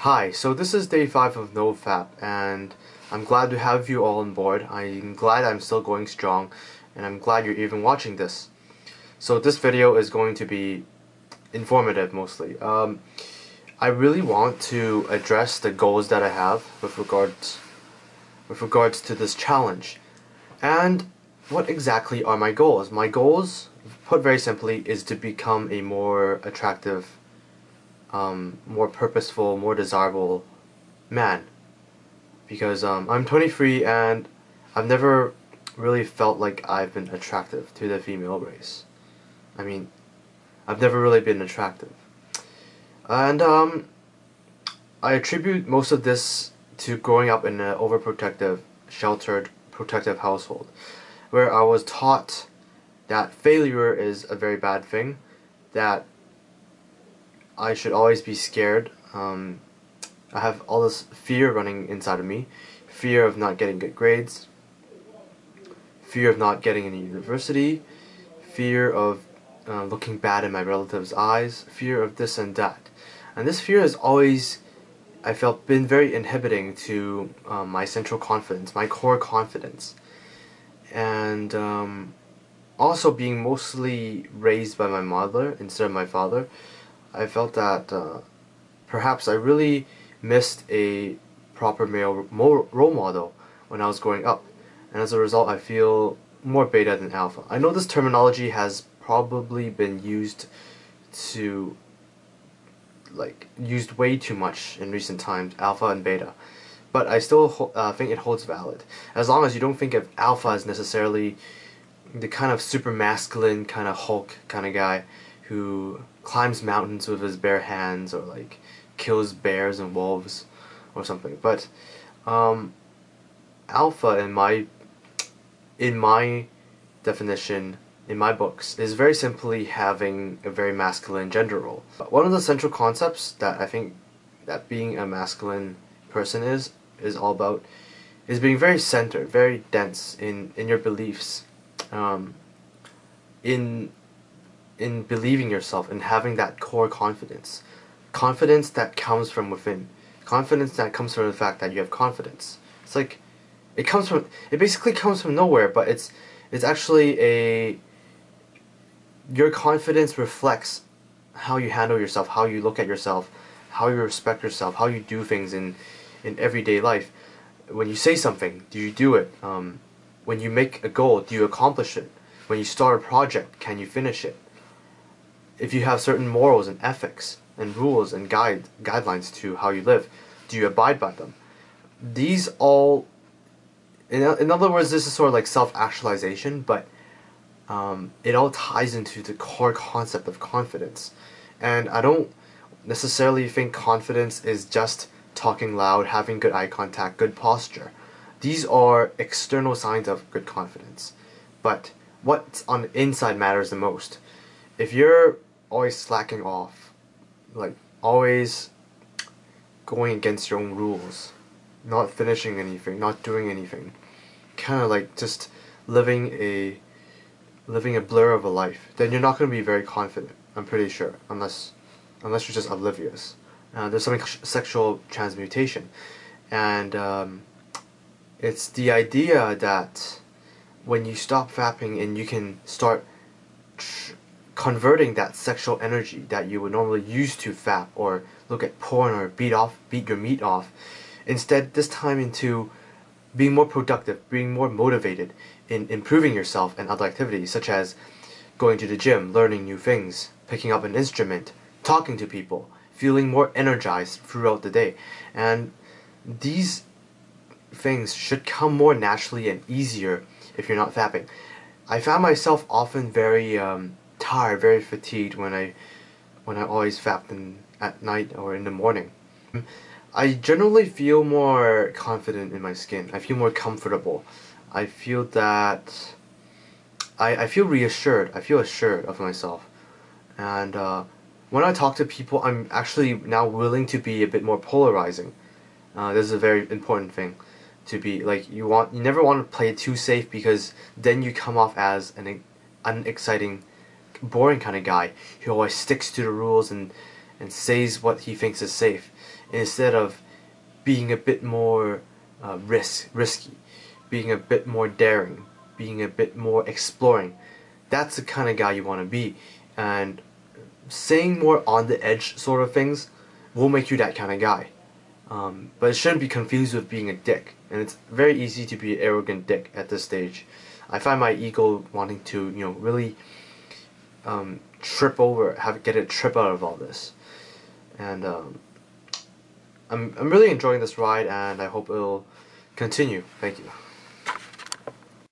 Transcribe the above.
Hi, so this is day 5 of NoFap, and I'm glad to have you all on board. I'm glad I'm still going strong, and I'm glad you're even watching this. So this video is going to be informative mostly. I really want to address the goals that I have with regards to this challenge. And what exactly are my goals? My goals, put very simply, is to become a more attractive, more purposeful, more desirable man. Because I'm 23 and I've never really felt like I've been attractive to the female race. I mean, I've never really been attractive. And I attribute most of this to growing up in an overprotective, sheltered, protective household, where I was taught that failure is a very bad thing, that I should always be scared. I have all this fear running inside of me, fear of not getting good grades, fear of not getting into university, fear of looking bad in my relatives' eyes, fear of this and that. And this fear has always, I felt, been very inhibiting to my central confidence, my core confidence. And also being mostly raised by my mother instead of my father, I felt that perhaps I really missed a proper male role model when I was growing up. And as a result, I feel more beta than alpha. I know this terminology has probably been used way too much in recent times, alpha and beta. But I still think it holds valid. As long as you don't think of alpha as necessarily the kind of super masculine, kind of Hulk kind of guy who climbs mountains with his bare hands, or like kills bears and wolves or something. But alpha in my definition, in my books, is very simply having a very masculine gender role. One of the central concepts that I think that being a masculine person is all about is being very centered, very dense in your beliefs, in believing yourself and having that core confidence. Confidence that comes from within. Confidence that comes from the fact that you have confidence. It's like it basically comes from nowhere, but it's actually your confidence reflects how you handle yourself, how you look at yourself, how you respect yourself, how you do things in everyday life. When you say something, do you do it? When you make a goal, do you accomplish it? When you start a project, can you finish it? If you have certain morals and ethics and rules and guidelines to how you live, do you abide by them? These all, in other words, this is sort of like self-actualization, but it all ties into the core concept of confidence. And I don't necessarily think confidence is just talking loud, having good eye contact, good posture. These are external signs of good confidence. But what's on the inside matters the most. If you're always slacking off, like always going against your own rules, not finishing anything, not doing anything, kind of like just living a blur of a life, then you're not going to be very confident, I'm pretty sure, unless you're just oblivious. There's something called sexual transmutation, and it's the idea that when you stop fapping and you can start converting that sexual energy that you would normally use to fap or look at porn or beat your meat off, instead this time into being more productive, being more motivated in improving yourself and other activities, such as going to the gym, learning new things, picking up an instrument, talking to people, feeling more energized throughout the day. And these things should come more naturally and easier if you're not fapping. I found myself often very tired, very fatigued when I always fapped at night or in the morning. I generally feel more confident in my skin. I feel more comfortable. I feel that I feel reassured. I feel assured of myself. And when I talk to people, I'm actually now willing to be a bit more polarizing. This is a very important thing to be. Like, you never want to play it too safe, because then you come off as an unexciting, boring kind of guy who always sticks to the rules and says what he thinks is safe. instead of being a bit more risky, being a bit more daring, being a bit more exploring. That's the kind of guy you want to be. And saying more on the edge sort of things will make you that kind of guy. But it shouldn't be confused with being a dick. And it's very easy to be an arrogant dick at this stage. I find my ego wanting to, really get a trip out of all this. And I'm really enjoying this ride, and I hope it'll continue. Thank you.